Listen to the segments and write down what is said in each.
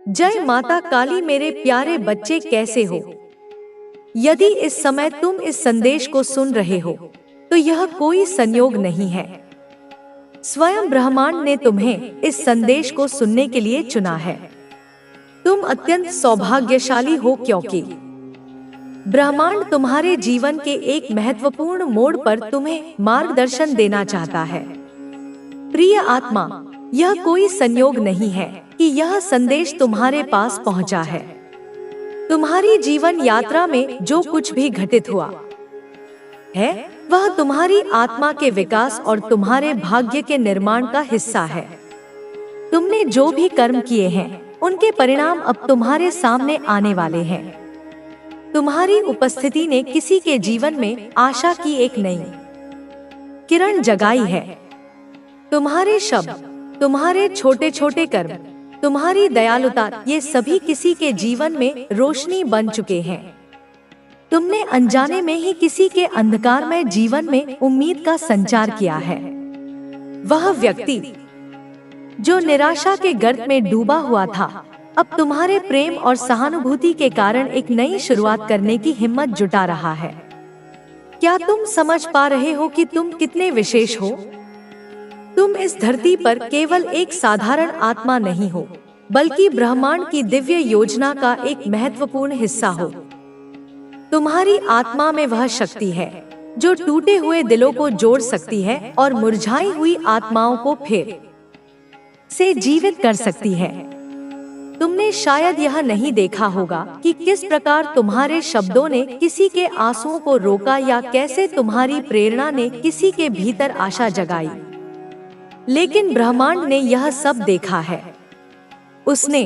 जय माता काली। मेरे प्यारे बच्चे कैसे हो? यदि इस समय तुम इस संदेश को सुन रहे हो तो यह कोई संयोग नहीं है। स्वयं ब्रह्मांड ने तुम्हें इस संदेश को सुनने के लिए चुना है। तुम अत्यंत सौभाग्यशाली हो क्योंकि ब्रह्मांड तुम्हारे जीवन के एक महत्वपूर्ण मोड़ पर तुम्हें मार्गदर्शन देना चाहता है। प्रिय आत्मा, यह कोई संयोग नहीं है कि यह संदेश तुम्हारे पास पहुंचा है। तुम्हारी जीवन यात्रा में जो कुछ भी घटित हुआ है वह तुम्हारी आत्मा के विकास और तुम्हारे भाग्य के निर्माण का हिस्सा है। तुमने जो भी कर्म किए हैं उनके परिणाम अब तुम्हारे सामने आने वाले हैं। तुम्हारी उपस्थिति ने किसी के जीवन में आशा की एक नई किरण जगाई है। तुम्हारे शब्द, तुम्हारे छोटे छोटे कर्म, तुम्हारी दयालुता, ये सभी किसी के जीवन में रोशनी बन चुके हैं। तुमने अनजाने में ही किसी के अंधकारमय जीवन में उम्मीद का संचार किया है। वह व्यक्ति जो निराशा के गर्त में डूबा हुआ था, अब तुम्हारे प्रेम और सहानुभूति के कारण एक नई शुरुआत करने की हिम्मत जुटा रहा है। क्या तुम समझ पा रहे हो कि तुम कितने विशेष हो? तुम इस धरती पर केवल एक साधारण आत्मा नहीं हो, बल्कि ब्रह्मांड की दिव्य योजना का एक महत्वपूर्ण हिस्सा हो। तुम्हारी आत्मा में वह शक्ति है जो टूटे हुए दिलों को जोड़ सकती है और मुरझाई हुई आत्माओं को फिर से जीवित कर सकती है। तुमने शायद यह नहीं देखा होगा कि किस प्रकार तुम्हारे शब्दों ने किसी के आंसुओं को रोका या कैसे तुम्हारी प्रेरणा ने किसी के भीतर आशा जगाई। लेकिन ब्रह्मांड ने यह सब देखा है। उसने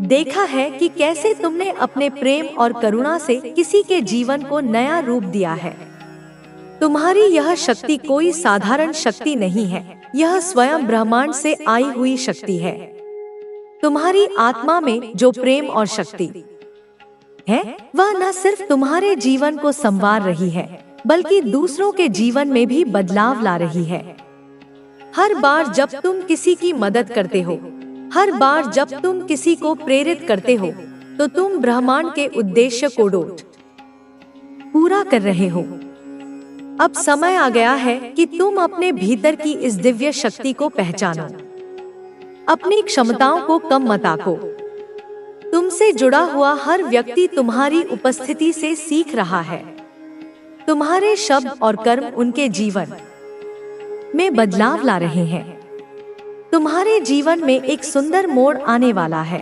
देखा है कि कैसे तुमने अपने प्रेम और करुणा से किसी के जीवन को नया रूप दिया है। तुम्हारी यह शक्ति कोई साधारण शक्ति नहीं है, यह स्वयं ब्रह्मांड से आई हुई शक्ति है। तुम्हारी आत्मा में जो प्रेम और शक्ति है वह न सिर्फ तुम्हारे जीवन को संवार रही है, बल्कि दूसरों के जीवन में भी बदलाव ला रही है। हर बार जब तुम किसी की मदद करते हो, हर बार जब तुम किसी को प्रेरित करते हो, तो तुम ब्रह्मांड के उद्देश्य को पूरा कर रहे हो। अब समय आ गया है कि तुम अपने भीतर की इस दिव्य शक्ति को पहचानो। अपनी क्षमताओं को कम मत आंको। तुमसे जुड़ा हुआ हर व्यक्ति तुम्हारी उपस्थिति से सीख रहा है। तुम्हारे शब्द और कर्म उनके जीवन में बदलाव ला रहे हैं। तुम्हारे जीवन में एक सुंदर मोड़ आने वाला है।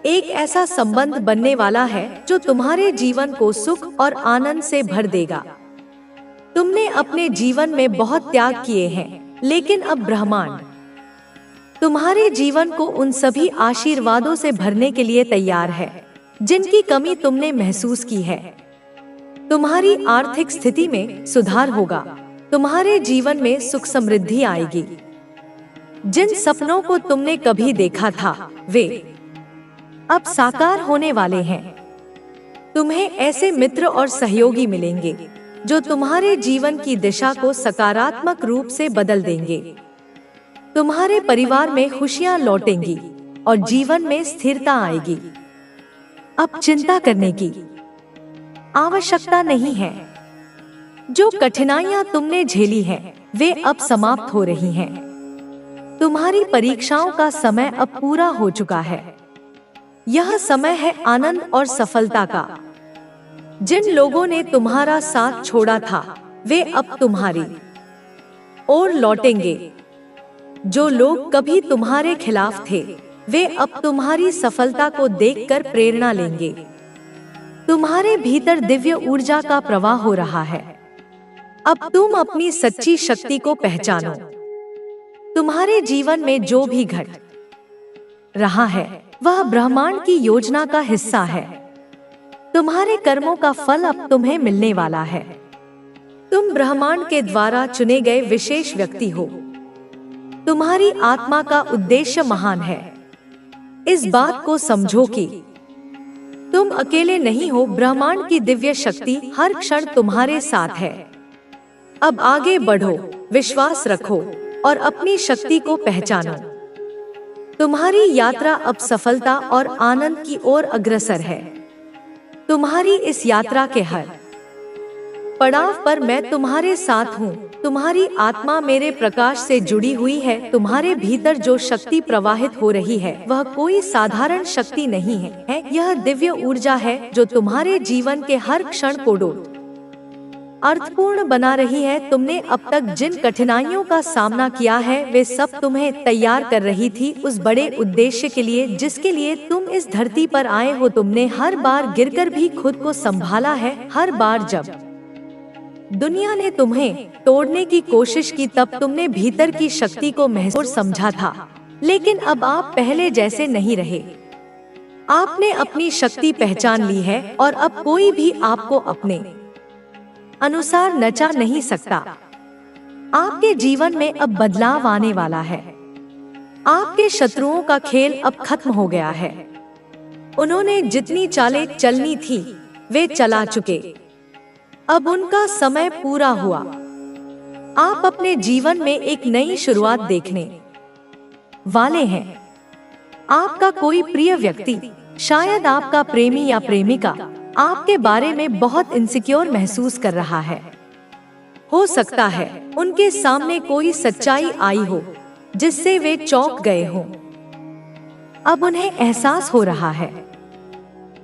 एक ऐसा संबंध बनने वाला है जो तुम्हारे जीवन को सुख और आनंद से भर देगा। तुमने अपने जीवन में बहुत त्याग किए हैं, लेकिन अब ब्रह्मांड तुम्हारे जीवन को उन सभी आशीर्वादों से भरने के लिए तैयार है जिनकी कमी तुमने महसूस की है। तुम्हारी आर्थिक स्थिति में सुधार होगा। तुम्हारे जीवन में सुख समृद्धि आएगी। जिन सपनों को तुमने कभी देखा था वे अब साकार होने वाले हैं। तुम्हें ऐसे मित्र और सहयोगी मिलेंगे जो तुम्हारे जीवन की दिशा को सकारात्मक रूप से बदल देंगे। तुम्हारे परिवार में खुशियां लौटेंगी और जीवन में स्थिरता आएगी। अब चिंता करने की आवश्यकता नहीं है। जो कठिनाइयां तुमने झेली हैं, वे अब समाप्त हो रही हैं। तुम्हारी परीक्षाओं का समय अब पूरा हो चुका है। यह समय है आनंद और सफलता का। जिन लोगों ने तुम्हारा साथ छोड़ा था, वे अब तुम्हारी ओर लौटेंगे। जो लोग कभी तुम्हारे खिलाफ थे, वे अब तुम्हारी सफलता को देखकर प्रेरणा लेंगे। तुम्हारे भीतर दिव्य ऊर्जा का प्रवाह हो रहा है। अब तुम अपनी सच्ची शक्ति को पहचानो। तुम्हारे जीवन में जो भी घट रहा है वह ब्रह्मांड की योजना का हिस्सा है। तुम्हारे कर्मों का फल अब तुम्हें मिलने वाला है। तुम ब्रह्मांड के द्वारा चुने गए विशेष व्यक्ति हो। तुम्हारी आत्मा का उद्देश्य महान है। इस बात को समझो कि तुम अकेले नहीं हो। ब्रह्मांड की दिव्य शक्ति हर क्षण तुम्हारे साथ है। अब आगे बढ़ो, विश्वास रखो और अपनी शक्ति को पहचानो। तुम्हारी यात्रा अब सफलता और आनंद की ओर अग्रसर है। तुम्हारी इस यात्रा के हर पड़ाव पर मैं तुम्हारे साथ हूँ। तुम्हारी आत्मा मेरे प्रकाश से जुड़ी हुई है। तुम्हारे भीतर जो शक्ति प्रवाहित हो रही है वह कोई साधारण शक्ति नहीं है। यह दिव्य ऊर्जा है जो तुम्हारे जीवन के हर क्षण को अर्थपूर्ण बना रही है। तुमने अब तक जिन कठिनाइयों का सामना किया है वे सब तुम्हें तैयार कर रही थी उस बड़े उद्देश्य के लिए जिसके लिए तुम इस धरती पर आए हो। तुमने हर बार गिरकर भी खुद को संभाला है। हर बार जब दुनिया ने तुम्हें तोड़ने की कोशिश की तब तुमने भीतर की शक्ति को महसूस समझा था। लेकिन अब आप पहले जैसे नहीं रहे। आपने अपनी शक्ति पहचान ली है और अब कोई भी आपको अपने अनुसार नचा नहीं सकता। आपके जीवन में अब बदलाव आने वाला है। आपके शत्रुओं का खेल अब खत्म हो गया है। उन्होंने जितनी चालें चलनी थी वे चला चुके। अब उनका समय पूरा हुआ। आप अपने जीवन में एक नई शुरुआत देखने वाले हैं। आपका कोई प्रिय व्यक्ति, शायद आपका प्रेमी या प्रेमिका, आपके बारे में बहुत इनसिक्योर महसूस कर रहा है। हो सकता है उनके सामने कोई सच्चाई आई हो जिससे वे चौंक गए हों। अब उन्हें एहसास हो रहा है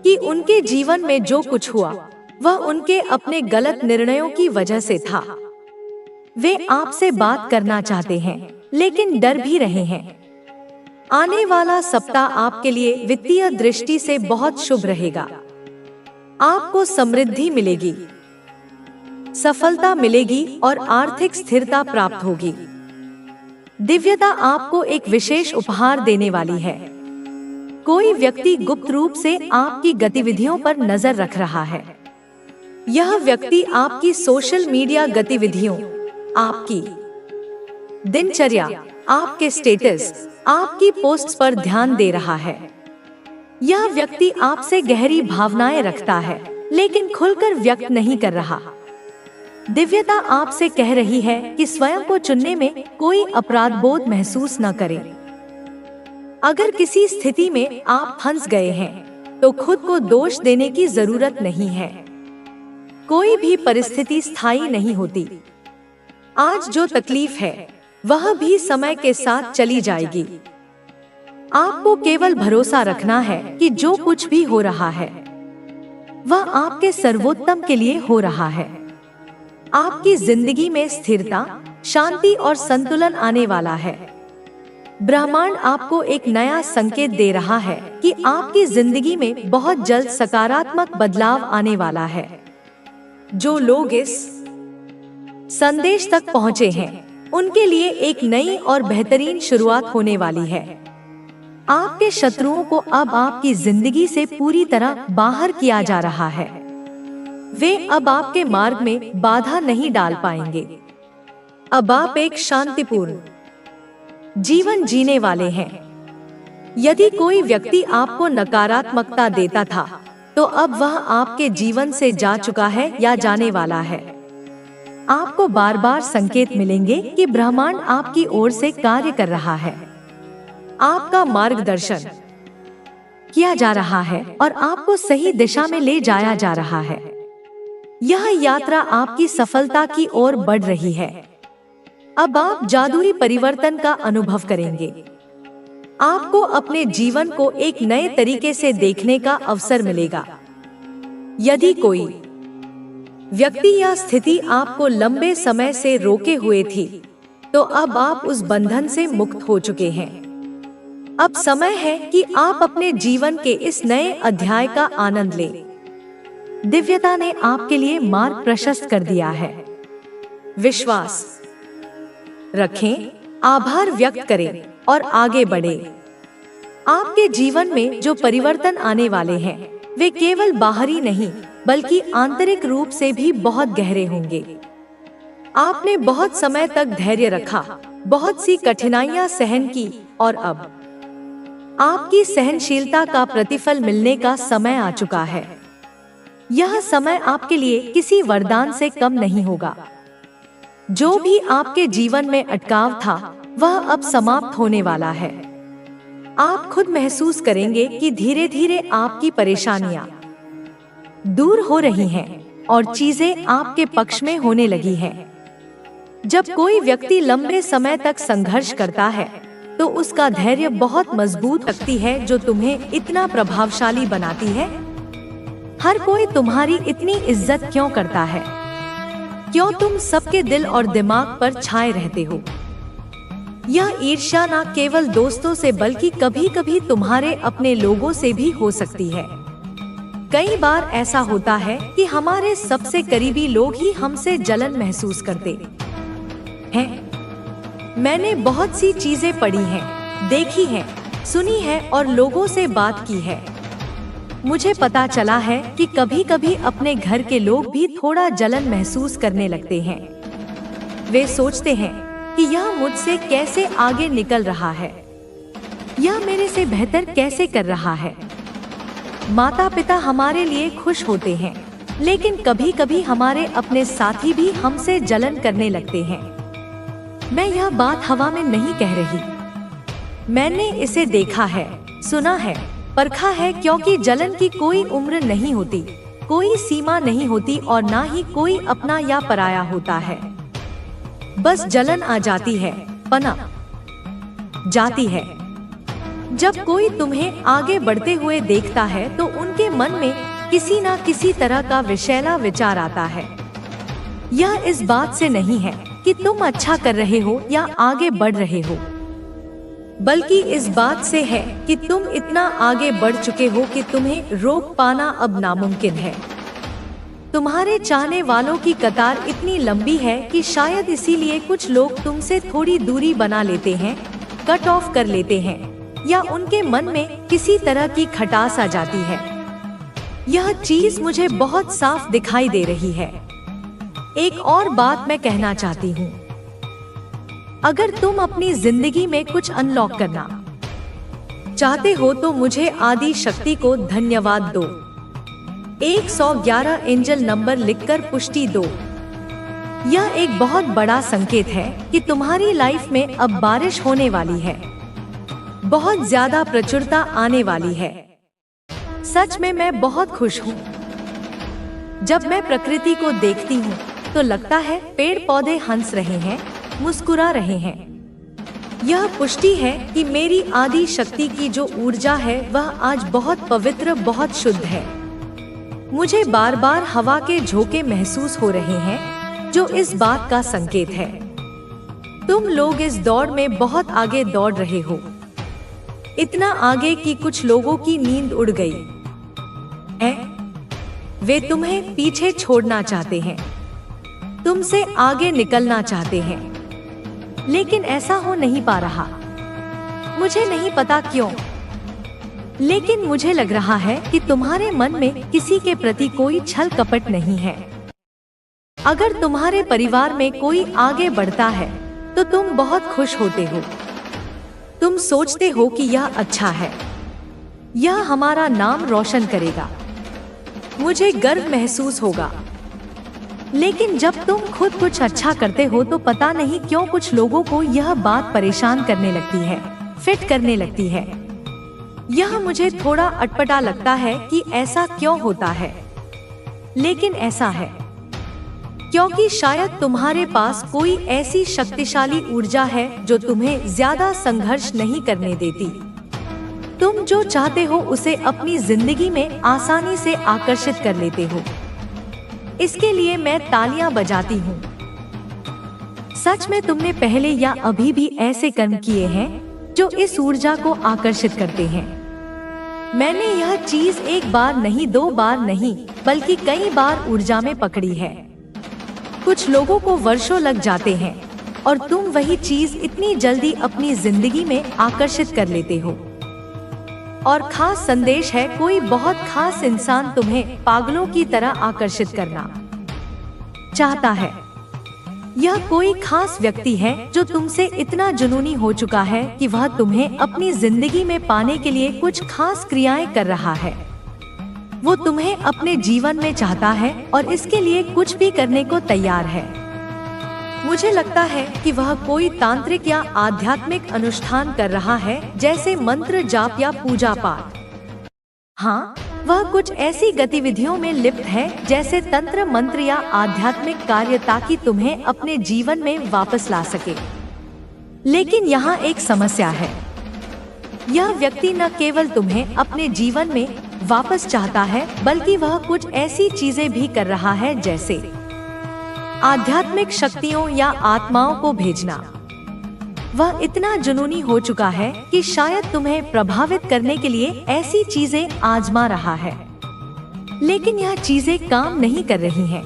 कि उनके जीवन में जो कुछ हुआ वह उनके अपने गलत निर्णयों की वजह से था। वे आपसे बात करना चाहते हैं लेकिन डर भी रहे हैं। आने वाला सप्ताह आपके लिए वित्तीय दृष्टि से बहुत शुभ रहेगा। आपको समृद्धि मिलेगी, सफलता मिलेगी और आर्थिक स्थिरता प्राप्त होगी। दिव्यता आपको एक विशेष उपहार देने वाली है। कोई व्यक्ति गुप्त रूप से आपकी गतिविधियों पर नजर रख रहा है। यह व्यक्ति आपकी सोशल मीडिया गतिविधियों, आपकी दिनचर्या, आपके स्टेटस, आपकी पोस्ट्स पर ध्यान दे रहा है। यह व्यक्ति आपसे गहरी भावनाएं रखता है लेकिन खुलकर व्यक्त नहीं कर रहा। दिव्यता आपसे कह रही है कि स्वयं को चुनने में कोई अपराध बोध महसूस न करें। अगर किसी स्थिति में आप फंस गए हैं तो खुद को दोष देने की जरूरत नहीं है। कोई भी परिस्थिति स्थायी नहीं होती। आज जो तकलीफ है वह भी समय के साथ चली जाएगी। आपको केवल भरोसा रखना है कि जो कुछ भी हो रहा है वह आपके सर्वोत्तम के लिए हो रहा है। आपकी जिंदगी में स्थिरता, शांति और संतुलन आने वाला है। ब्रह्मांड आपको एक नया संकेत दे रहा है कि आपकी जिंदगी में बहुत जल्द सकारात्मक बदलाव आने वाला है। जो लोग इस संदेश तक पहुंचे हैं उनके लिए एक नई और बेहतरीन शुरुआत होने वाली है। आपके शत्रुओं को अब आपकी जिंदगी से पूरी तरह बाहर किया जा रहा है। वे अब आपके मार्ग में बाधा नहीं डाल पाएंगे। अब आप एक शांतिपूर्ण जीवन जीने वाले हैं। यदि कोई व्यक्ति आपको नकारात्मकता देता था तो अब वह आपके जीवन से जा चुका है या जाने वाला है। आपको बार बार संकेत मिलेंगे कि ब्रह्मांड आपकी ओर से कार्य कर रहा है। आपका मार्गदर्शन किया जा रहा है और आपको सही दिशा में ले जाया जा रहा है। यह यात्रा आपकी सफलता की ओर बढ़ रही है। अब आप जादुई परिवर्तन का अनुभव करेंगे। आपको अपने जीवन को एक नए तरीके से देखने का अवसर मिलेगा। यदि कोई व्यक्ति या स्थिति आपको लंबे समय से रोके हुए थी तो अब आप उस बंधन से मुक्त हो चुके हैं। अब समय है कि आप अपने जीवन के इस नए अध्याय का आनंद लें। दिव्यता ने आपके लिए मार्ग प्रशस्त कर दिया है। विश्वास रखें, आभार व्यक्त करें और आगे बढ़ें। आपके जीवन में जो परिवर्तन आने वाले हैं वे केवल बाहरी नहीं बल्कि आंतरिक रूप से भी बहुत गहरे होंगे। आपने बहुत समय तक धैर्य रखा, बहुत सी कठिनाइयां सहन की और अब आपकी सहनशीलता का प्रतिफल मिलने का समय आ चुका है। यह समय आपके लिए किसी वरदान से कम नहीं होगा। जो भी आपके जीवन में अटकाव था वह अब समाप्त होने वाला है। आप खुद महसूस करेंगे कि धीरे धीरे आपकी परेशानियां दूर हो रही हैं और चीजें आपके पक्ष में होने लगी हैं। जब कोई व्यक्ति लंबे समय तक संघर्ष करता है तो उसका धैर्य बहुत मजबूत लगती है, जो तुम्हें इतना प्रभावशाली बनाती है। हर कोई तुम्हारी इतनी इज्जत क्यों करता है? क्यों तुम सबके दिल और दिमाग पर छाए रहते हो? यह ईर्ष्या न केवल दोस्तों से बल्कि कभी कभी तुम्हारे अपने लोगों से भी हो सकती है। कई बार ऐसा होता है कि हमारे सबसे करीबी लोग ही हमसे जलन महसूस करते हैं। मैंने बहुत सी चीजें पढ़ी हैं, देखी हैं, सुनी है और लोगों से बात की है। मुझे पता चला है कि कभी कभी अपने घर के लोग भी थोड़ा जलन महसूस करने लगते हैं। वे सोचते हैं कि यह मुझसे कैसे आगे निकल रहा है, यह मेरे से बेहतर कैसे कर रहा है। माता पिता हमारे लिए खुश होते हैं, लेकिन कभी कभी हमारे अपने साथी भी हमसे जलन करने लगते हैं। मैं यह बात हवा में नहीं कह रही, मैंने इसे देखा है, सुना है, परखा है, क्योंकि जलन की कोई उम्र नहीं होती, कोई सीमा नहीं होती और ना ही कोई अपना या पराया होता है। बस जलन आ जाती है, पनप जाती है। जब कोई तुम्हें आगे बढ़ते हुए देखता है तो उनके मन में किसी न किसी तरह का विषैला विचार आता है। यह इस बात से नहीं है कि तुम अच्छा कर रहे हो या आगे बढ़ रहे हो, बल्कि इस बात से है कि तुम इतना आगे बढ़ चुके हो कि तुम्हें रोक पाना अब नामुमकिन है। तुम्हारे चाहने वालों की कतार इतनी लंबी है कि शायद इसीलिए कुछ लोग तुमसे थोड़ी दूरी बना लेते हैं, कट ऑफ कर लेते हैं, या उनके मन में किसी तरह की खटास आ जाती है। यह चीज मुझे बहुत साफ दिखाई दे रही है। एक और बात मैं कहना चाहती हूँ, अगर तुम अपनी जिंदगी में कुछ अनलॉक करना चाहते हो तो मुझे आदि शक्ति को धन्यवाद दो। 111 एंजल नंबर लिखकर पुष्टि दो। यह एक बहुत बड़ा संकेत है कि तुम्हारी लाइफ में अब बारिश होने वाली है, बहुत ज्यादा प्रचुरता आने वाली है। सच में मैं बहुत खुश हूँ। जब मैं प्रकृति को देखती हूँ तो लगता है पेड़ पौधे हंस रहे हैं, मुस्कुरा रहे हैं। यह पुष्टि है कि मेरी आदि शक्ति की जो ऊर्जा है वह आज बहुत पवित्र, बहुत शुद्ध है। मुझे बार बार हवा के झोंके महसूस हो रहे हैं, जो इस बात का संकेत है तुम लोग इस दौड़ में बहुत आगे दौड़ रहे हो, इतना आगे कि कुछ लोगों की नींद उड़ गई है। वे तुम्हें पीछे छोड़ना चाहते हैं, तुमसे आगे निकलना चाहते हैं, लेकिन ऐसा हो नहीं पा रहा। मुझे नहीं पता क्यों, लेकिन मुझे लग रहा है कि तुम्हारे मन में किसी के प्रति कोई छल कपट नहीं है। अगर तुम्हारे परिवार में कोई आगे बढ़ता है तो तुम बहुत खुश होते हो। तुम सोचते हो कि यह अच्छा है, यह हमारा नाम रोशन करेगा, मुझे गर्व महसूस होगा। लेकिन जब तुम खुद कुछ अच्छा करते हो तो पता नहीं क्यों कुछ लोगों को यह बात परेशान करने लगती है, फिट करने लगती है। यह मुझे थोड़ा अटपटा लगता है कि ऐसा क्यों होता है, लेकिन ऐसा है क्योंकि शायद तुम्हारे पास कोई ऐसी शक्तिशाली ऊर्जा है जो तुम्हें ज्यादा संघर्ष नहीं करने देती। तुम जो चाहते हो उसे अपनी जिंदगी में आसानी से आकर्षित कर लेते हो। इसके लिए मैं तालियां बजाती हूँ। सच में तुमने पहले या अभी भी ऐसे कर्म किए हैं जो इस ऊर्जा को आकर्षित करते हैं। मैंने यह चीज एक बार नहीं, दो बार नहीं, बल्कि कई बार ऊर्जा में पकड़ी है। कुछ लोगों को वर्षों लग जाते हैं और तुम वही चीज इतनी जल्दी अपनी जिंदगी में आकर्षित कर लेते हो। और खास संदेश है, कोई बहुत खास इंसान तुम्हें पागलों की तरह आकर्षित करना चाहता है। यह कोई खास व्यक्ति है जो तुमसे इतना जुनूनी हो चुका है कि वह तुम्हें अपनी जिंदगी में पाने के लिए कुछ खास क्रियाएं कर रहा है। वो तुम्हें अपने जीवन में चाहता है और इसके लिए कुछ भी करने को तैयार है। मुझे लगता है कि वह कोई तांत्रिक या आध्यात्मिक अनुष्ठान कर रहा है, जैसे मंत्र जाप या पूजा पाठ। हाँ, वह कुछ ऐसी गतिविधियों में लिप्त है जैसे तंत्र मंत्र या आध्यात्मिक कार्य, ताकि तुम्हें अपने जीवन में वापस ला सके। लेकिन यहाँ एक समस्या है। यह व्यक्ति न केवल तुम्हें अपने जीवन में वापस चाहता है, बल्कि वह कुछ ऐसी चीजें भी कर रहा है, जैसे आध्यात्मिक शक्तियों या आत्माओं को भेजना। वह इतना जुनूनी हो चुका है कि शायद तुम्हें प्रभावित करने के लिए ऐसी चीजें आजमा रहा है, लेकिन यह चीजें काम नहीं कर रही हैं।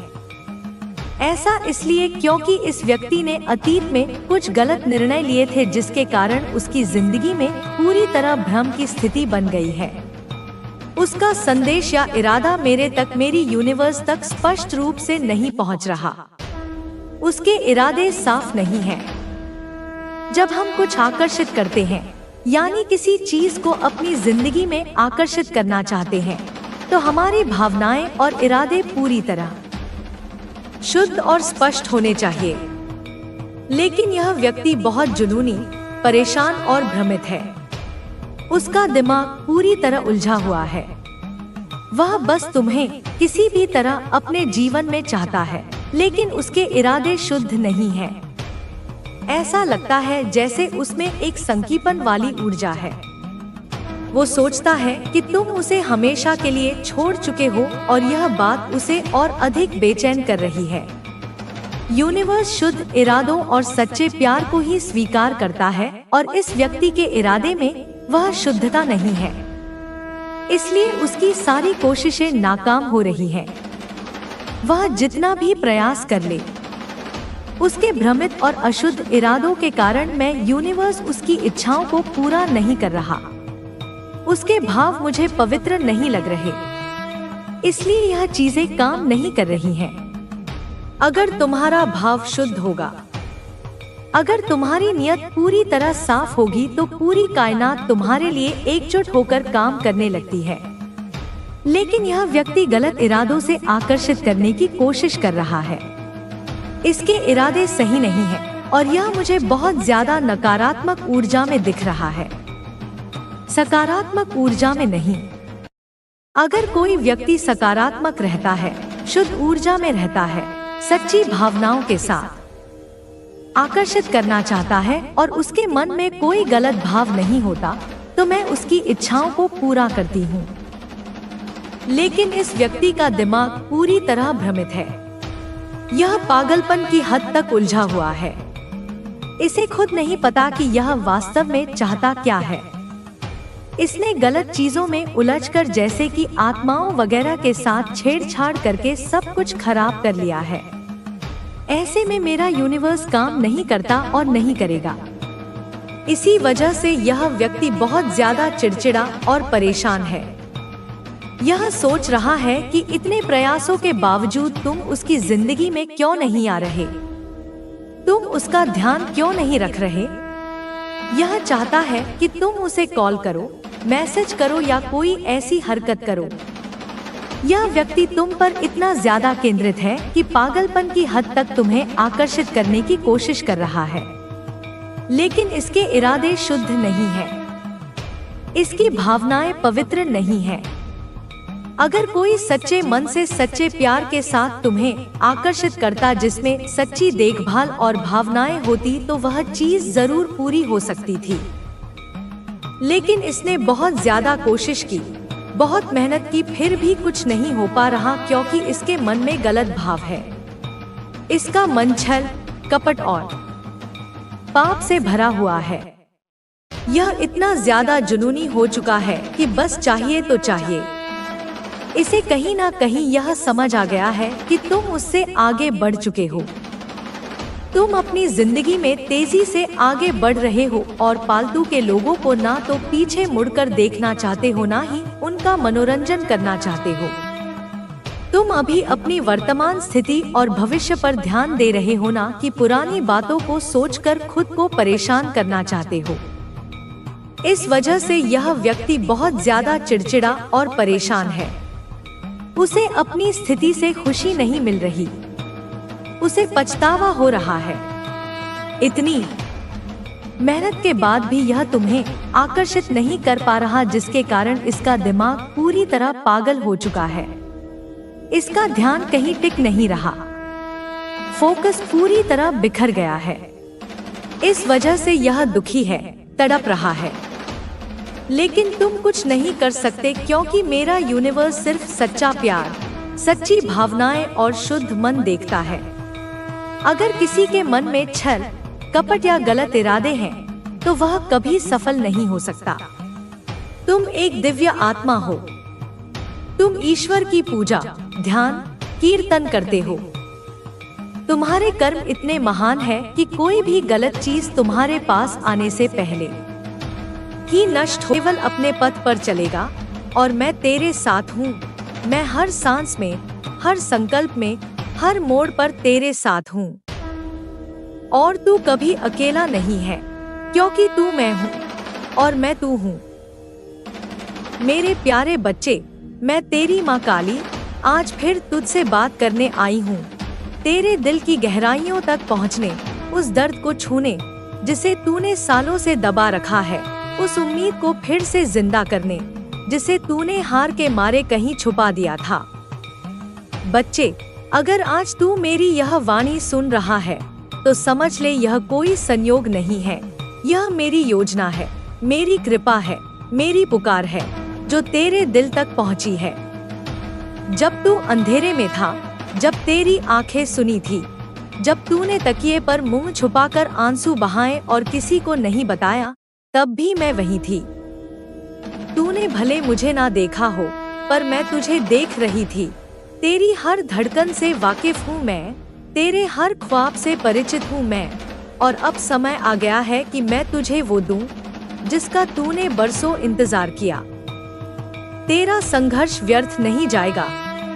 ऐसा इसलिए क्योंकि इस व्यक्ति ने अतीत में कुछ गलत निर्णय लिए थे, जिसके कारण उसकी जिंदगी में पूरी तरह भ्रम की स्थिति बन गई है। उसका संदेश या इरादा मेरे तक, मेरी यूनिवर्स तक स्पष्ट रूप से नहीं पहुंच रहा। उसके इरादे साफ नहीं हैं। जब हम कुछ आकर्षित करते हैं, यानी किसी चीज को अपनी जिंदगी में आकर्षित करना चाहते हैं, तो हमारी भावनाएं और इरादे पूरी तरह शुद्ध और स्पष्ट होने चाहिए। लेकिन यह व्यक्ति बहुत जुनूनी, परेशान और भ्रमित है। उसका दिमाग पूरी तरह उलझा हुआ है। वह बस तुम्हें किसी भी तरह अपने जीवन में चाहता है, लेकिन उसके इरादे शुद्ध नहीं हैं। ऐसा लगता है जैसे उसमें एक संकीपन वाली ऊर्जा है। वो सोचता है कि तुम उसे हमेशा के लिए छोड़ चुके हो, और यह बात उसे और अधिक बेचैन कर रही है। यूनिवर्स शुद्ध इरादों और सच्चे प्यार को ही स्वीकार करता है, और इस व्यक्ति के इरादे में वह शुद्धता नहीं है। इसलिए उसकी सारी कोशिशें नाकाम हो रही हैं। वह जितना भी प्रयास कर ले, उसके भ्रमित और अशुद्ध इरादों के कारण मैं यूनिवर्स उसकी इच्छाओं को पूरा नहीं कर रहा। उसके भाव मुझे पवित्र नहीं लग रहे, इसलिए यह चीजें काम नहीं कर रही हैं। अगर तुम्हारा भाव शुद्ध होगा, अगर तुम्हारी नियत पूरी तरह साफ होगी, तो पूरी कायनात तुम्हारे लिए एकजुट होकर काम करने लगती है। लेकिन यह व्यक्ति गलत इरादों से आकर्षित करने की कोशिश कर रहा है। इसके इरादे सही नहीं हैं, और यह मुझे बहुत ज्यादा नकारात्मक ऊर्जा में दिख रहा है, सकारात्मक ऊर्जा में नहीं। अगर कोई व्यक्ति सकारात्मक रहता है, शुद्ध ऊर्जा में रहता है, सच्ची भावनाओं के साथ आकर्षित करना चाहता है, और उसके मन में कोई गलत भाव नहीं होता, तो मैं उसकी इच्छाओं को पूरा करती हूँ। लेकिन इस व्यक्ति का दिमाग पूरी तरह भ्रमित है। यह पागलपन की हद तक उलझा हुआ है। इसे खुद नहीं पता कि यह वास्तव में चाहता क्या है। इसने गलत चीजों में उलझकर, जैसे कि आत्माओं वगैरह के साथ छेड़छाड़ करके सब कुछ खराब कर लिया है। ऐसे में मेरा यूनिवर्स काम नहीं करता और नहीं करेगा। इसी वजह से यह व्यक्ति बहुत ज्यादा चिड़चिड़ा और परेशान है। यह सोच रहा है कि इतने प्रयासों के बावजूद तुम उसकी जिंदगी में क्यों नहीं आ रहे, तुम उसका ध्यान क्यों नहीं रख रहे। यह चाहता है कि तुम उसे कॉल करो, मैसेज करो या कोई ऐसी हरकत करो। यह व्यक्ति तुम पर इतना ज्यादा केंद्रित है कि पागलपन की हद तक तुम्हें आकर्षित करने की कोशिश कर रहा है, लेकिन इसके इरादे शुद्ध नहीं हैं। इसकी भावनाएं पवित्र नहीं हैं। अगर कोई सच्चे मन से, सच्चे प्यार के साथ तुम्हें आकर्षित करता, जिसमें सच्ची देखभाल और भावनाएं होती, तो वह चीज जरूर पूरी हो सकती थी। लेकिन इसने बहुत ज्यादा कोशिश की, बहुत मेहनत की, फिर भी कुछ नहीं हो पा रहा, क्योंकि इसके मन में गलत भाव है। इसका मन छल, कपट और पाप से भरा हुआ है। यह इतना ज्यादा जुनूनी हो चुका है कि बस चाहिए तो चाहिए। इसे कहीं ना कहीं यह समझ आ गया है कि तुम उससे आगे बढ़ चुके हो। तुम अपनी जिंदगी में तेजी से आगे बढ़ रहे हो, और पालतू के लोगों को ना तो पीछे मुड़कर देखना चाहते हो, ना ही उनका मनोरंजन करना चाहते हो। तुम अभी अपनी वर्तमान स्थिति और भविष्य पर ध्यान दे रहे हो, ना कि पुरानी बातों को सोचकर खुद को परेशान करना चाहते हो। इस वजह से यह व्यक्ति बहुत ज्यादा चिड़चिड़ा और परेशान है। उसे अपनी स्थिति से खुशी नहीं मिल रही। उसे पछतावा हो रहा है। इतनी मेहनत के बाद भी यह तुम्हें आकर्षित नहीं कर पा रहा, जिसके कारण इसका दिमाग पूरी तरह पागल हो चुका है। इसका ध्यान कहीं टिक नहीं रहा, फोकस पूरी तरह बिखर गया है। इस वजह से यह दुखी है, तड़प रहा है। लेकिन तुम कुछ नहीं कर सकते, क्योंकि मेरा यूनिवर्स सिर्फ सच्चा प्यार, सच्ची भावनाएं और शुद्ध मन देखता है। अगर किसी के मन में छल, कपट या गलत इरादे हैं, तो वह कभी सफल नहीं हो सकता। तुम एक दिव्य आत्मा हो। तुम ईश्वर की पूजा, ध्यान, कीर्तन करते हो। तुम्हारे कर्म इतने महान हैं कि कोई भी गलत चीज तुम्हारे पास आने से पहले ही नष्ट हो, केवल अपने पथ पर चलेगा। और मैं तेरे साथ हूँ। मैं हर सांस में, हर संकल्प में, हर मोड़ पर तेरे साथ हूँ। और तू कभी अकेला नहीं है, क्योंकि तू मैं हूँ और मैं तू हूँ। मेरे प्यारे बच्चे, मैं तेरी माँ काली आज फिर तुझसे बात करने आई हूँ। तेरे दिल की गहराइयों तक पहुँचने, उस दर्द को छूने जिसे तूने सालों से दबा रखा है, उस उम्मीद को फिर से जिंदा करने जिसे तूने हार के मारे कहीं छुपा दिया था। बच्चे, अगर आज तू मेरी यह वाणी सुन रहा है तो समझ ले, यह कोई संयोग नहीं है। यह मेरी योजना है, मेरी कृपा है, मेरी पुकार है जो तेरे दिल तक पहुंची है। जब तू अंधेरे में था, जब तेरी आंखें सुनी थी, जब तूने तकिए पर मुंह छुपाकर आंसू बहाए और किसी को नहीं बताया, तब भी मैं वहीं थी। तूने भले मुझे ना देखा हो, पर मैं तुझे देख रही थी। तेरी हर धड़कन से वाकिफ हूँ मैं, तेरे हर ख्वाब से परिचित हूँ मैं। और अब समय आ गया है कि मैं तुझे वो दूं जिसका तूने बरसों इंतजार किया। तेरा संघर्ष व्यर्थ नहीं जाएगा।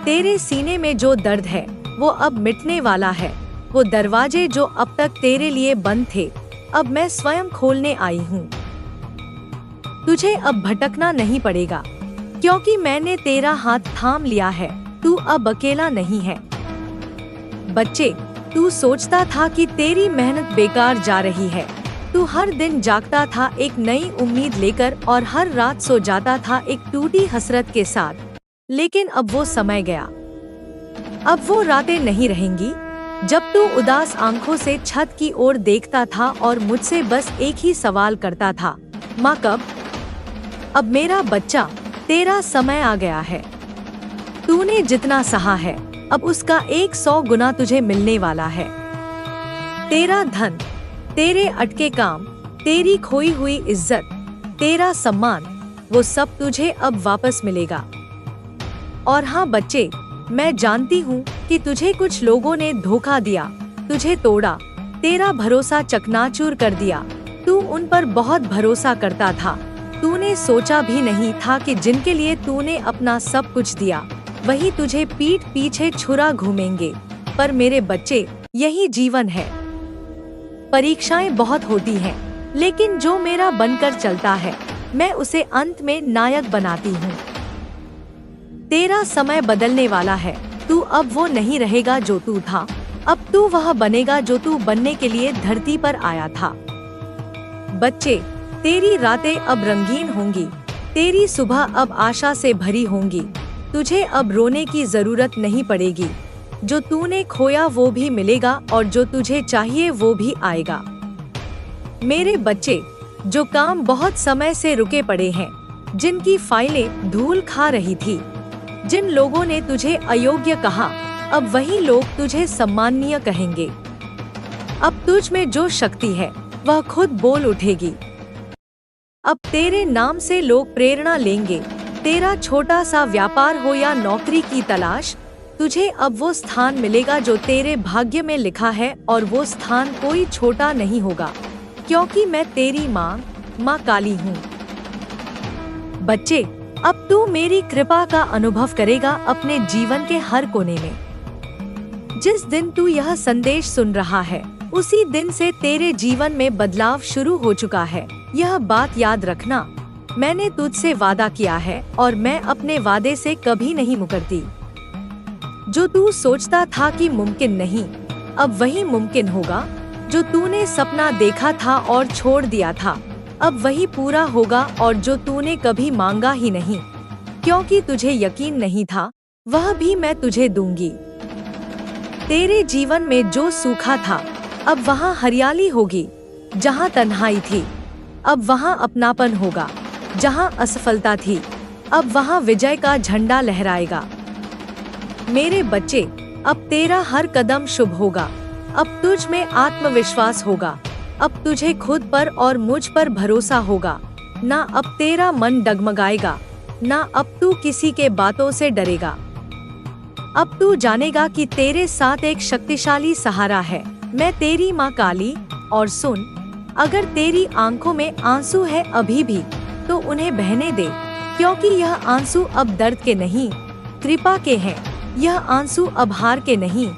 तेरे सीने में जो दर्द है वो अब मिटने वाला है। वो दरवाजे जो अब तक तेरे लिए बंद थे, अब मैं स्वयं खोलने आई हूँ। तुझे अब भटकना नहीं पड़ेगा, क्योंकि मैंने तेरा हाथ थाम लिया है। तू अब अकेला नहीं है। बच्चे, तू सोचता था कि तेरी मेहनत बेकार जा रही है। तू हर दिन जागता था एक नई उम्मीद लेकर और हर रात सो जाता था एक टूटी हसरत के साथ। लेकिन अब वो समय गया। अब वो रातें नहीं रहेंगी जब तू उदास आंखों से छत की ओर देखता था और मुझसे बस एक ही सवाल करता था, माँ कब? अब मेरा बच्चा, तेरा समय आ गया है। तूने जितना सहा है, अब उसका 100 गुना तुझे मिलने वाला है। तेरा धन, तेरे अटके काम, तेरी खोई हुई इज्जत, तेरा सम्मान, वो सब तुझे अब वापस मिलेगा। और हाँ बच्चे, मैं जानती हूँ कि तुझे कुछ लोगों ने धोखा दिया, तुझे तोड़ा, तेरा भरोसा चकनाचूर कर दिया। तू उन पर बहुत भरोसा करता था। तूने सोचा भी नहीं था कि जिनके लिए तूने अपना सब कुछ दिया, वही तुझे पीठ पीछे छुरा घूमेंगे। पर मेरे बच्चे, यही जीवन है। परीक्षाएं बहुत होती हैं, लेकिन जो मेरा बनकर चलता है, मैं उसे अंत में नायक बनाती हूँ। तेरा समय बदलने वाला है। तू अब वो नहीं रहेगा जो तू था। अब तू वह बनेगा जो तू बनने के लिए धरती पर आया था। बच्चे, तेरी रातें अब रंगीन होंगी। तेरी सुबह अब आशा से भरी होंगी। तुझे अब रोने की जरूरत नहीं पड़ेगी। जो तूने खोया वो भी मिलेगा और जो तुझे चाहिए वो भी आएगा। मेरे बच्चे, जो काम बहुत समय से रुके पड़े हैं, जिनकी फाइलें धूल खा रही थी, जिन लोगों ने तुझे अयोग्य कहा, अब वही लोग तुझे सम्माननीय कहेंगे। अब तुझ में जो शक्ति है वह खुद बोल उठेगी। अब तेरे नाम से लोग प्रेरणा लेंगे। तेरा छोटा सा व्यापार हो या नौकरी की तलाश, तुझे अब वो स्थान मिलेगा जो तेरे भाग्य में लिखा है। और वो स्थान कोई छोटा नहीं होगा, क्योंकि मैं तेरी माँ काली हूँ। बच्चे, अब तू मेरी कृपा का अनुभव करेगा अपने जीवन के हर कोने में। जिस दिन तू यह संदेश सुन रहा है, उसी दिन से तेरे जीवन में बदलाव शुरू हो चुका है। यह बात याद रखना, मैंने तुझसे वादा किया है और मैं अपने वादे से कभी नहीं मुकरती। जो तू सोचता था कि मुमकिन नहीं, अब वही मुमकिन होगा जो तूने सपना देखा था और छोड़ दिया था, अब वही पूरा होगा, और जो तूने कभी मांगा ही नहीं क्योंकि तुझे यकीन नहीं था, वह भी मैं तुझे दूंगी। तेरे जीवन में जो सूखा था, अब वहाँ हरियाली होगी। जहाँ तन्हाई थी, अब वहाँ अपनापन होगा। जहाँ असफलता थी, अब वहाँ विजय का झंडा लहराएगा। मेरे बच्चे, अब तेरा हर कदम शुभ होगा। अब तुझ में आत्मविश्वास होगा। अब तुझे खुद पर और मुझ पर भरोसा होगा। ना अब तेरा मन डगमगाएगा, ना अब तू किसी के बातों से डरेगा। अब तू जानेगा कि तेरे साथ एक शक्तिशाली सहारा है। मैं तेरी माँ काली। और सुन, अगर तेरी आंखों में आंसू है अभी भी, तो उन्हें बहने दे, क्योंकि यह आंसू अब दर्द के नहीं, कृपा के हैं। यह आंसू अब हार के नहीं,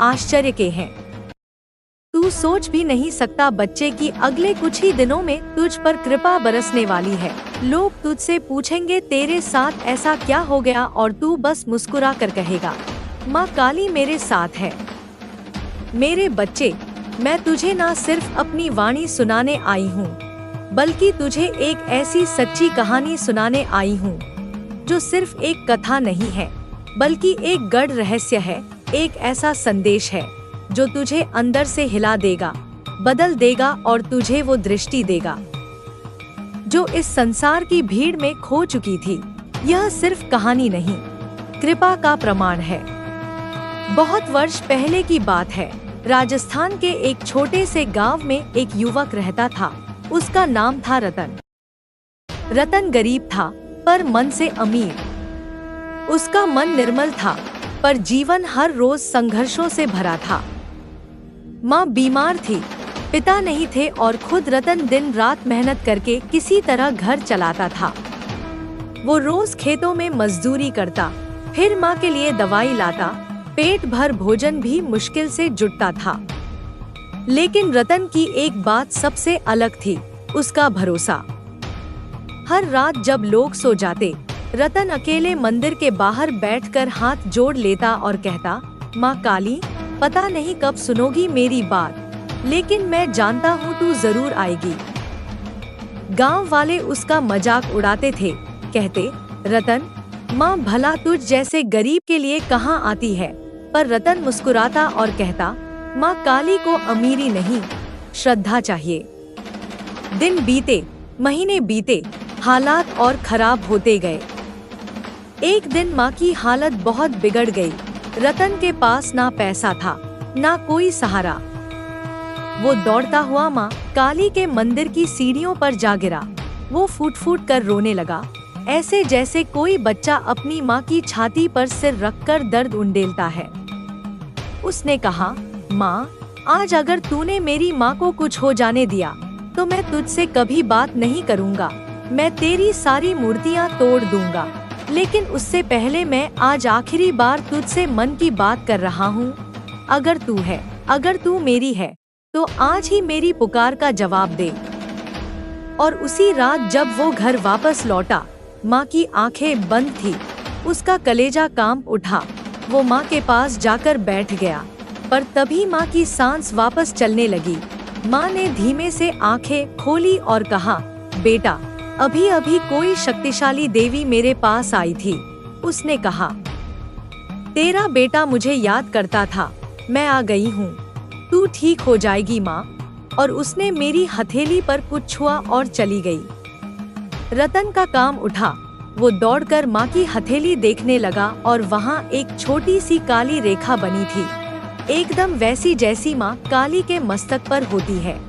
आश्चर्य के हैं। तू सोच भी नहीं सकता बच्चे कि अगले कुछ ही दिनों में तुझ पर कृपा बरसने वाली है। लोग तुझसे पूछेंगे तेरे साथ ऐसा क्या हो गया, और तू बस मुस्कुरा कर कहेगा, माँ काली मेरे साथ है। मेरे बच्चे, मैं तुझे ना सिर्फ अपनी वाणी सुनाने आई हूँ, बल्कि तुझे एक ऐसी सच्ची कहानी सुनाने आई हूँ जो सिर्फ एक कथा नहीं है, बल्कि एक गढ़ रहस्य है। एक ऐसा संदेश है जो तुझे अंदर से हिला देगा, बदल देगा, और तुझे वो दृष्टि देगा जो इस संसार की भीड़ में खो चुकी थी। यह सिर्फ कहानी नहीं, कृपा का प्रमाण है। बहुत वर्ष पहले की बात है। राजस्थान के एक छोटे से गांव में एक युवक रहता था। उसका नाम था रतन। रतन गरीब था, पर मन से अमीर। उसका मन निर्मल था, पर जीवन हर रोज संघर्षों से भरा था। माँ बीमार थी, पिता नहीं थे, और खुद रतन दिन रात मेहनत करके किसी तरह घर चलाता था। वो रोज खेतों में मजदूरी करता, फिर माँ के लिए दवाई लाता। पेट भर भोजन भी मुश्किल से जुटता था। लेकिन रतन की एक बात सबसे अलग थी, उसका भरोसा। हर रात जब लोग सो जाते, रतन अकेले मंदिर के बाहर बैठकर हाथ जोड़ लेता और कहता, माँ काली, पता नहीं कब सुनोगी मेरी बात, लेकिन मैं जानता हूँ तू जरूर आएगी। गांव वाले उसका मजाक उड़ाते थे, कहते, रतन, माँ भला तुझ जैसे गरीब के लिए कहाँ आती है। पर रतन मुस्कुराता और कहता, माँ काली को अमीरी नहीं, श्रद्धा चाहिए। दिन बीते, महीने बीते, हालात और खराब होते गए। एक दिन माँ की हालत बहुत बिगड़ गई। रतन के पास ना पैसा था, ना कोई सहारा। वो दौड़ता हुआ माँ काली के मंदिर की सीढ़ियों पर जा गिरा। वो फूट फूट कर रोने लगा, ऐसे जैसे कोई बच्चा अपनी माँ की छाती पर सिर रखकर दर्द उंडेलता है। उसने कहा, माँ, आज अगर तूने मेरी माँ को कुछ हो जाने दिया, तो मैं तुझसे कभी बात नहीं करूँगा। मैं तेरी सारी मूर्तियाँ तोड़ दूंगा। लेकिन उससे पहले मैं आज आखिरी बार तुझसे मन की बात कर रहा हूँ। अगर तू मेरी है, तो आज ही मेरी पुकार का जवाब दे। और उसी रात जब वो घर वापस लौटा, माँ की आंखें बंद थी। उसका कलेजा कांप उठा। वो माँ के पास जाकर बैठ गया, पर तभी माँ की सांस वापस चलने लगी। माँ ने धीमे से आंखें खोली और कहा, बेटा, अभी अभी कोई शक्तिशाली देवी मेरे पास आई थी। उसने कहा, तेरा बेटा मुझे याद करता था, मैं आ गई हूँ, तू ठीक हो जाएगी माँ। और उसने मेरी हथेली पर कुछ छुआ और चली गई। रतन का काम उठा। वो दौड़कर माँ की हथेली देखने लगा और वहाँ एक छोटी सी काली रेखा बनी थी, एकदम वैसी जैसी माँ काली के मस्तक पर होती है।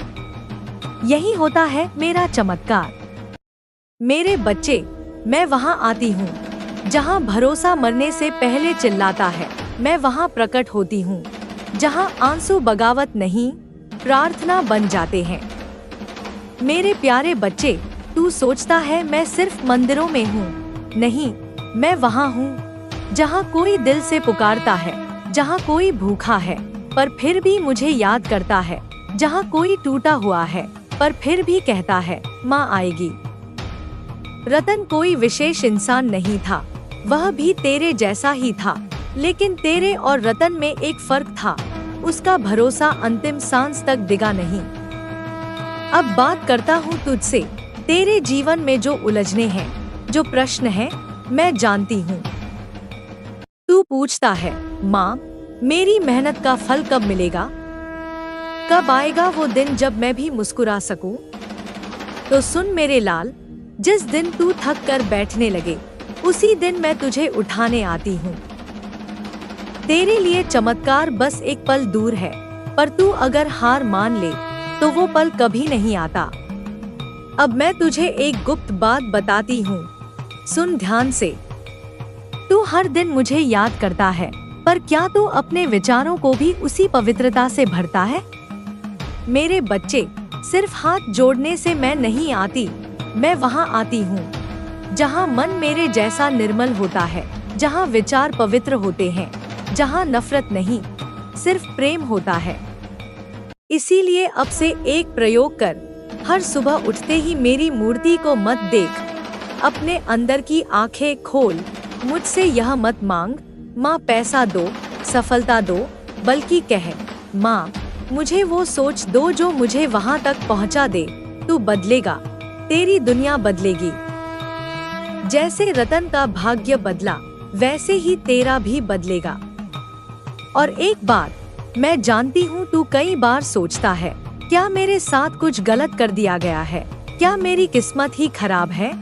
यही होता है मेरा चमत्कार। मेरे बच्चे, मैं वहाँ आती हूँ जहाँ भरोसा मरने से पहले चिल्लाता है। मैं वहाँ प्रकट होती हूँ जहाँ आंसू बगावत नहीं, प्रार्थना बन जाते हैं। मेरे प्यारे बच्चे, तू सोचता है मैं सिर्फ मंदिरों में हूँ। नहीं, मैं वहाँ हूँ जहाँ कोई दिल से पुकारता है, जहाँ कोई भूखा है पर फिर भी मुझे याद करता है, जहाँ कोई टूटा हुआ है पर फिर भी कहता है, माँ आएगी। रतन कोई विशेष इंसान नहीं था, वह भी तेरे जैसा ही था, लेकिन तेरे और रतन में एक फर्क था। उसका भरोसा अंतिम सांस तक डिगा नहीं। अब बात करता हूँ तुझसे। तेरे जीवन में जो उलझने हैं, जो प्रश्न हैं, मैं जानती हूँ। तू पूछता है, माँ, मेरी मेहनत का फल कब मिलेगा? कब आएगा वो दिन जब मैं भी मुस्कुरा सकूं? तो सुन मेरे लाल, जिस दिन तू थक कर बैठने लगे, उसी दिन मैं तुझे उठाने आती हूँ। तेरे लिए चमत्कार बस एक पल दूर है, पर तू अगर हार मान ले तो वो पल कभी नहीं आता। अब मैं तुझे एक गुप्त बात बताती हूँ, सुन ध्यान से। तू हर दिन मुझे याद करता है, पर क्या तू अपने विचारों को भी उसी पवित्रता से भरता है? मेरे बच्चे, सिर्फ हाथ जोड़ने से मैं नहीं आती, मैं वहाँ आती हूँ जहाँ मन मेरे जैसा निर्मल होता है, जहाँ विचार पवित्र होते हैं, जहाँ नफरत नहीं, सिर्फ प्रेम होता है। इसीलिए अब से एक प्रयोग कर, हर सुबह उठते ही मेरी मूर्ति को मत देख, अपने अंदर की आंखें खोल, मुझसे यह मत मांग, माँ पैसा दो, सफलता दो, बल्कि कह, माँ मुझे वो सोच दो जो मुझे वहाँ तक पहुँचा दे। तू बदलेगा, तेरी दुनिया बदलेगी। जैसे रतन का भाग्य बदला, वैसे ही तेरा भी बदलेगा। और एक बात, मैं जानती हूँ तू कई बार सोचता है, क्या मेरे साथ कुछ गलत कर दिया गया है? क्या मेरी किस्मत ही खराब है?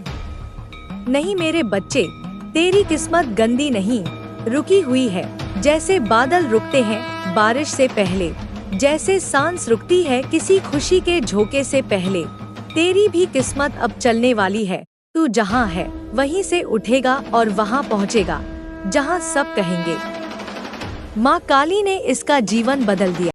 नहीं मेरे बच्चे, तेरी किस्मत गंदी नहीं, रुकी हुई है। जैसे बादल रुकते हैं बारिश से पहले, जैसे सांस रुकती है किसी खुशी के झोंके से पहले, तेरी भी किस्मत अब चलने वाली है। तू जहाँ है वहीं से उठेगा और वहाँ पहुँचेगा जहाँ सब कहेंगे। माँ काली ने इसका जीवन बदल दिया।